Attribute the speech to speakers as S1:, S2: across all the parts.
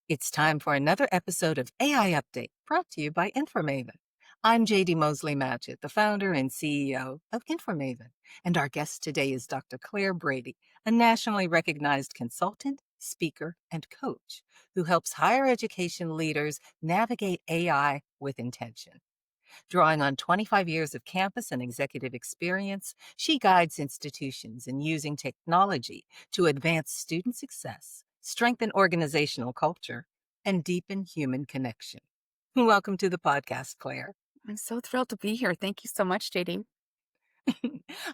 S1: It's time for another episode of AI Update brought to you by InforMaven. I'm JD Mosley Matchett, the founder and CEO of InforMaven, and our guest today is Dr. Claire Brady, a nationally recognized consultant, speaker, and coach who helps higher education leaders navigate AI with intention. Drawing on 25 years of campus and executive experience, she guides institutions in using technology to advance student success, strengthen organizational culture, and deepen human connection. Welcome to the podcast, Claire.
S2: I'm so thrilled to be here. Thank you so much, JD.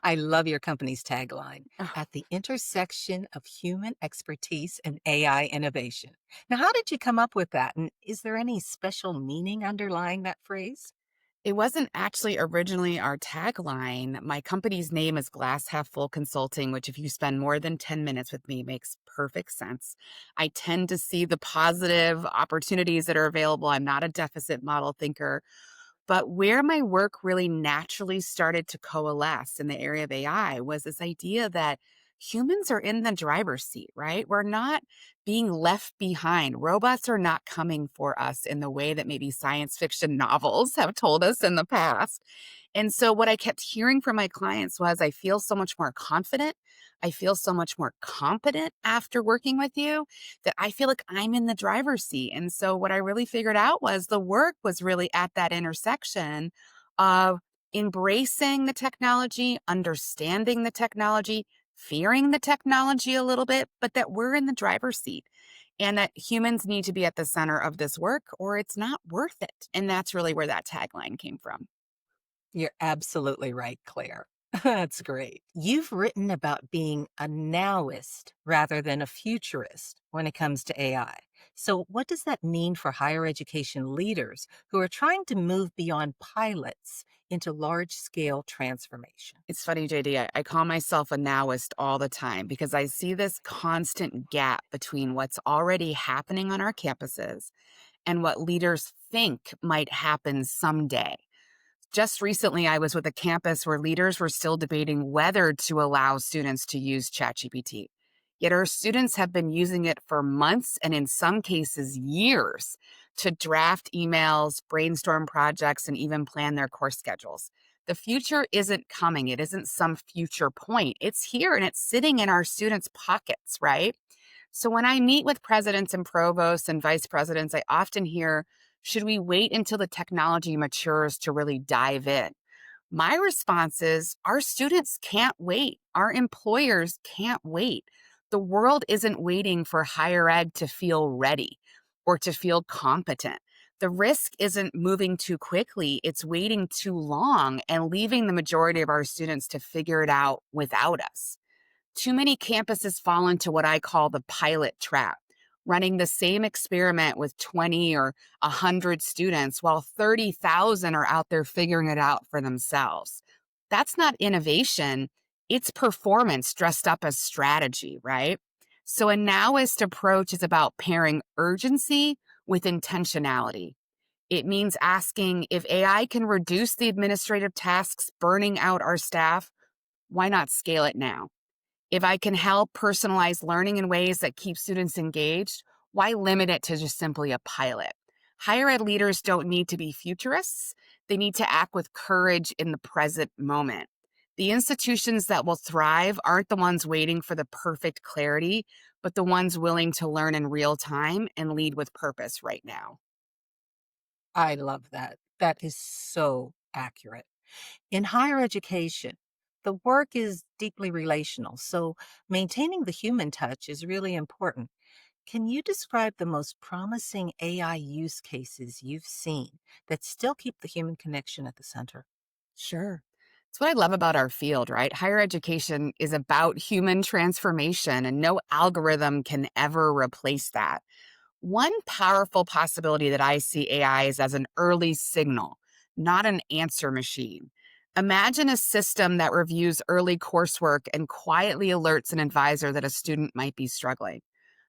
S1: I love your company's tagline,
S2: Oh,
S1: at the intersection of human expertise and AI innovation. Now, how did you come up with that? And is there any special meaning underlying that phrase?
S2: it wasn't actually originally our tagline. My company's name is Glass Half Full Consulting, which, if you spend more than 10 minutes with me, makes perfect sense. I tend to see the positive opportunities that are available. I'm not a deficit model thinker. But where my work really naturally started to coalesce in the area of AI was this idea that humans are in the driver's seat, right? We're not being left behind. Robots are not coming for us in the way that maybe science fiction novels have told us in the past. And so, what I kept hearing from my clients was, I feel so much more confident. I feel so much more competent after working with you that I feel like I'm in the driver's seat. And so what I really figured out was the work was really at that intersection of embracing the technology, understanding the technology, fearing the technology a little bit, but that we're in the driver's seat and that humans need to be at the center of this work or it's not worth it. And that's really where that tagline came from.
S1: You're absolutely right, Claire. That's great. You've written about being a nowist rather than a futurist when it comes to AI. So, what does that mean for higher education leaders who are trying to move beyond pilots into large scale transformation?
S2: It's funny, JD. I call myself a nowist all the time because I see this constant gap between what's already happening on our campuses and what leaders think might happen someday. Just recently, I was with a campus where leaders were still debating whether to allow students to use ChatGPT. Yet our students have been using it for months and in some cases years to draft emails, brainstorm projects, and even plan their course schedules. The future isn't coming. It isn't some future point. It's here and it's sitting in our students' pockets, right? So when I meet with presidents and provosts and vice presidents, I often hear, should we wait until the technology matures to really dive in? My response is our students can't wait. Our employers can't wait. The world isn't waiting for higher ed to feel ready or to feel competent. The risk isn't moving too quickly, it's waiting too long and leaving the majority of our students to figure it out without us. Too many campuses fall into what I call the pilot trap, running the same experiment with 20 or 100 students while 30,000 are out there figuring it out for themselves. That's not innovation, it's performance dressed up as strategy, right? So a nowist approach is about pairing urgency with intentionality. It means asking, if AI can reduce the administrative tasks burning out our staff, why not scale it now? If I can help personalize learning in ways that keep students engaged, why limit it to just simply a pilot? Higher ed leaders don't need to be futurists. They need to act with courage in the present moment. The institutions that will thrive aren't the ones waiting for the perfect clarity, but the ones willing to learn in real time and lead with purpose right now.
S1: I love that. That is so accurate. In higher education, the work is deeply relational, so maintaining the human touch is really important. Can you describe the most promising AI use cases you've seen that still keep the human connection at the center?
S2: Sure. It's what I love about our field, right? Higher education is about human transformation, and no algorithm can ever replace that. One powerful possibility that I see AI is as an early signal, not an answer machine. Imagine a system that reviews early coursework and quietly alerts an advisor that a student might be struggling.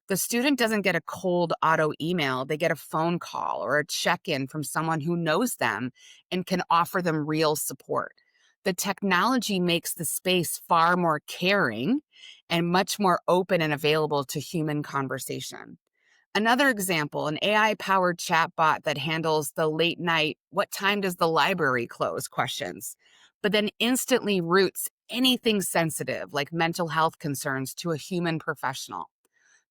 S2: The student doesn't get a cold auto email, they get a phone call or a check in from someone who knows them and can offer them real support. The technology makes the space far more caring and much more open and available to human conversation. Another example, an AI powered chatbot that handles the late night, what time does the library close questions, but then instantly routes anything sensitive like mental health concerns to a human professional.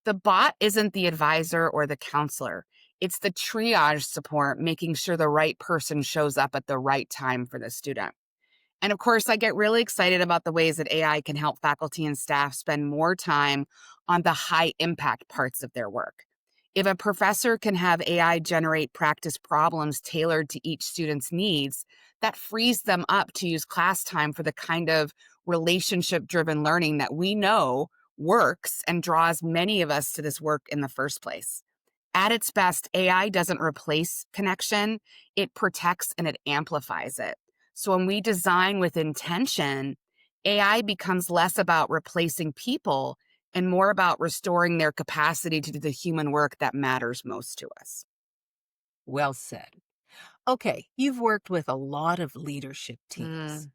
S2: The bot isn't the advisor or the counselor. It's the triage support, making sure the right person shows up at the right time for the student. And of course, I get really excited about the ways that AI can help faculty and staff spend more time on the high impact parts of their work. If a professor can have AI generate practice problems tailored to each student's needs, that frees them up to use class time for the kind of relationship driven learning that we know works and draws many of us to this work in the first place. At its best, AI doesn't replace connection, it protects and it amplifies it. So when we design with intention, AI becomes less about replacing people and more about restoring their capacity to do the human work that matters most to us.
S1: Well said. Okay, you've worked with a lot of leadership teams.
S2: Mm.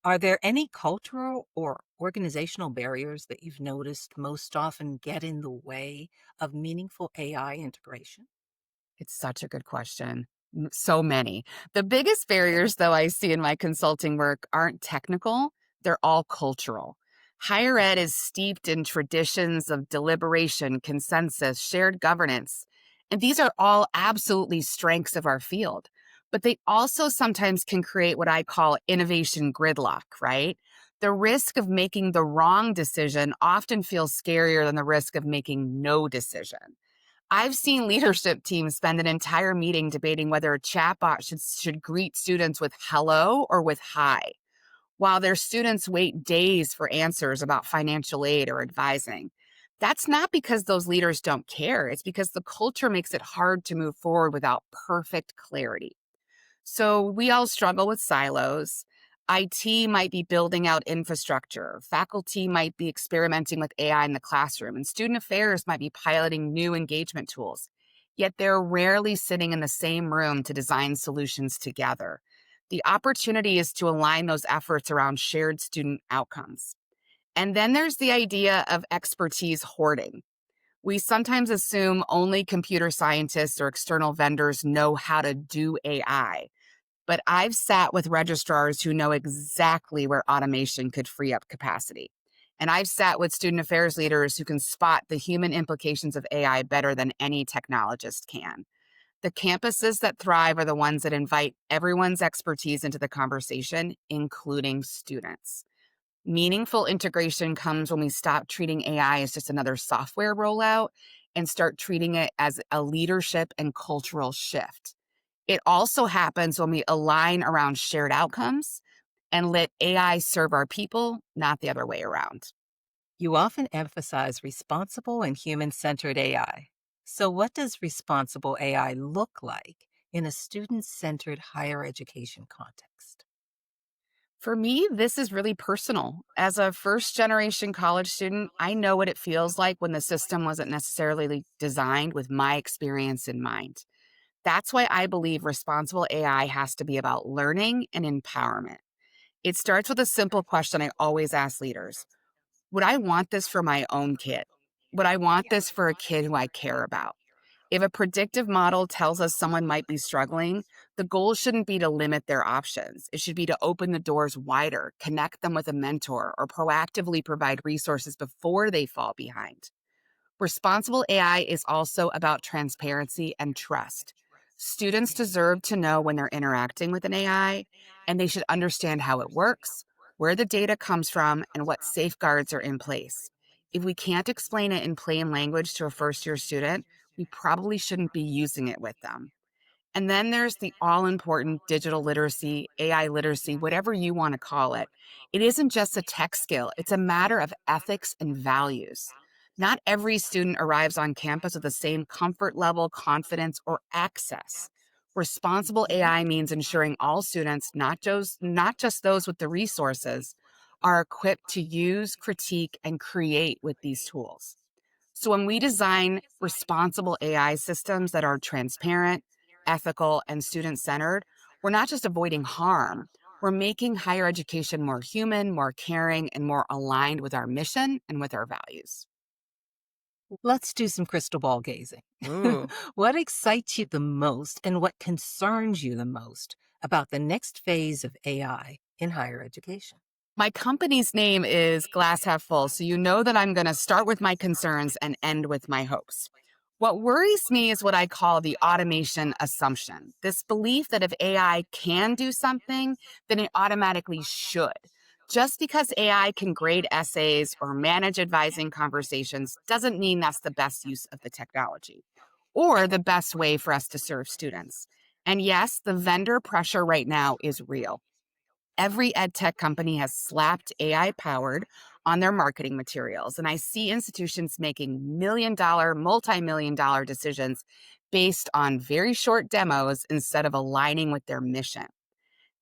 S1: Are there any cultural or organizational barriers that you've noticed most often get in the way of meaningful AI integration?
S2: It's such a good question. So many. The biggest barriers, though, I see in my consulting work aren't technical, they're all cultural. Higher ed is steeped in traditions of deliberation, consensus, shared governance. And these are all absolutely strengths of our field. But they also sometimes can create what I call innovation gridlock, right? The risk of making the wrong decision often feels scarier than the risk of making no decision. I've seen leadership teams spend an entire meeting debating whether a chatbot should greet students with hello or with hi, while their students wait days for answers about financial aid or advising. That's not because those leaders don't care. It's because the culture makes it hard to move forward without perfect clarity. So we all struggle with silos. IT might be building out infrastructure, faculty might be experimenting with AI in the classroom, and student affairs might be piloting new engagement tools. Yet they're rarely sitting in the same room to design solutions together. The opportunity is to align those efforts around shared student outcomes. And then there's the idea of expertise hoarding. We sometimes assume only computer scientists or external vendors know how to do AI, but I've sat with registrars who know exactly where automation could free up capacity. And I've sat with student affairs leaders who can spot the human implications of AI better than any technologist can. The campuses that thrive are the ones that invite everyone's expertise into the conversation, including students. Meaningful integration comes when we stop treating AI as just another software rollout and start treating it as a leadership and cultural shift. It also happens when we align around shared outcomes and let AI serve our people, not the other way around.
S1: You often emphasize responsible and human centered AI. So, what does responsible AI look like in a student centered higher education context?
S2: For me, this is really personal. As a first generation college student, I know what it feels like when the system wasn't necessarily designed with my experience in mind. That's why I believe responsible AI has to be about learning and empowerment. It starts with a simple question I always ask leaders: would I want this for my own kid? Would I want this for a kid who I care about? If a predictive model tells us someone might be struggling, the goal shouldn't be to limit their options. It should be to open the doors wider, connect them with a mentor, or proactively provide resources before they fall behind. Responsible AI is also about transparency and trust. Students deserve to know when they're interacting with an AI, and they should understand how it works, where the data comes from, and what safeguards are in place. If we can't explain it in plain language to a first year student, we probably shouldn't be using it with them. And then there's the all important digital literacy, AI literacy, whatever you want to call it. It isn't just a tech skill, it's a matter of ethics and values. Not every student arrives on campus with the same comfort level, confidence, or access. Responsible AI means ensuring all students, not just those with the resources, are equipped to use, critique, and create with these tools. So when we design responsible AI systems that are transparent, ethical, and student centered, we're not just avoiding harm, we're making higher education more human, more caring, and more aligned with our mission and with our values.
S1: Let's do some crystal ball gazing.
S2: Ooh.
S1: What excites you the most and what concerns you the most about the next phase of AI in higher education?
S2: My company's name is Glass Half Full, so you know that I'm going to start with my concerns and end with my hopes. What worries me is what I call the automation assumption, this belief that if AI can do something, then it automatically should. Just because AI can grade essays or manage advising conversations doesn't mean that's the best use of the technology or the best way for us to serve students. And yes, the vendor pressure right now is real. Every ed tech company has slapped AI powered on their marketing materials. And I see institutions making $1 million, multi-million dollar decisions based on very short demos instead of aligning with their mission.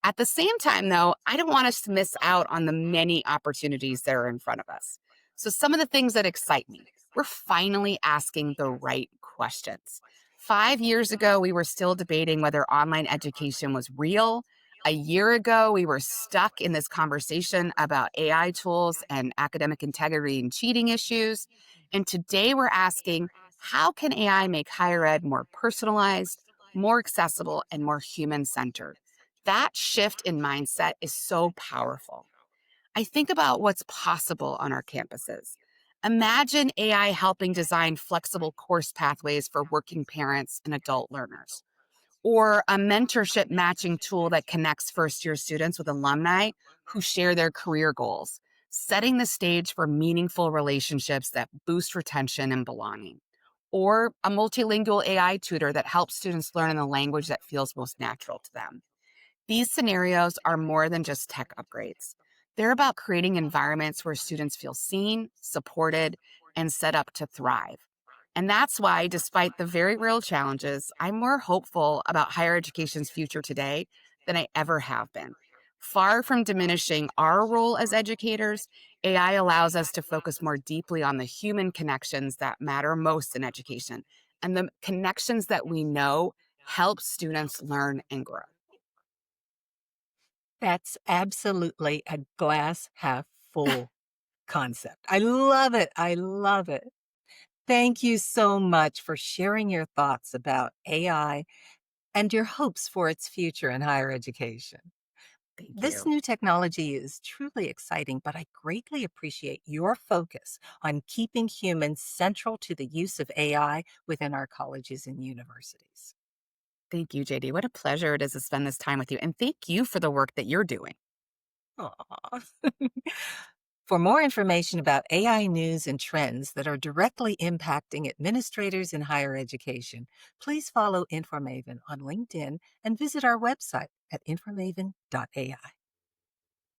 S2: At the same time, though, I don't want us to miss out on the many opportunities that are in front of us. So, some of the things that excite me, we're finally asking the right questions. 5 years ago, we were still debating whether online education was real. A year ago, we were stuck in this conversation about AI tools and academic integrity and cheating issues. And today, we're asking how can AI make higher ed more personalized, more accessible, and more human centered? That shift in mindset is so powerful. I think about what's possible on our campuses. Imagine AI helping design flexible course pathways for working parents and adult learners, or a mentorship matching tool that connects first year students with alumni who share their career goals, setting the stage for meaningful relationships that boost retention and belonging. Or a multilingual AI tutor that helps students learn in the language that feels most natural to them. These scenarios are more than just tech upgrades. They're about creating environments where students feel seen, supported, and set up to thrive. And that's why, despite the very real challenges, I'm more hopeful about higher education's future today than I ever have been. Far from diminishing our role as educators, AI allows us to focus more deeply on the human connections that matter most in education and the connections that we know help students learn and grow.
S1: That's absolutely a glass half full concept. I love it. I love it. Thank you so much for sharing your thoughts about AI and your hopes for its future in higher education.
S2: Thank
S1: This
S2: you.
S1: new technology is truly exciting, but I greatly appreciate your focus on keeping humans central to the use of AI within our colleges and universities.
S2: Thank you, JD. What a pleasure it is to spend this time with you. And thank you for the work that you're doing.
S1: Aw. For more information about AI news and trends that are directly impacting administrators in higher education, please follow InforMaven on LinkedIn and visit our website at informaven.ai.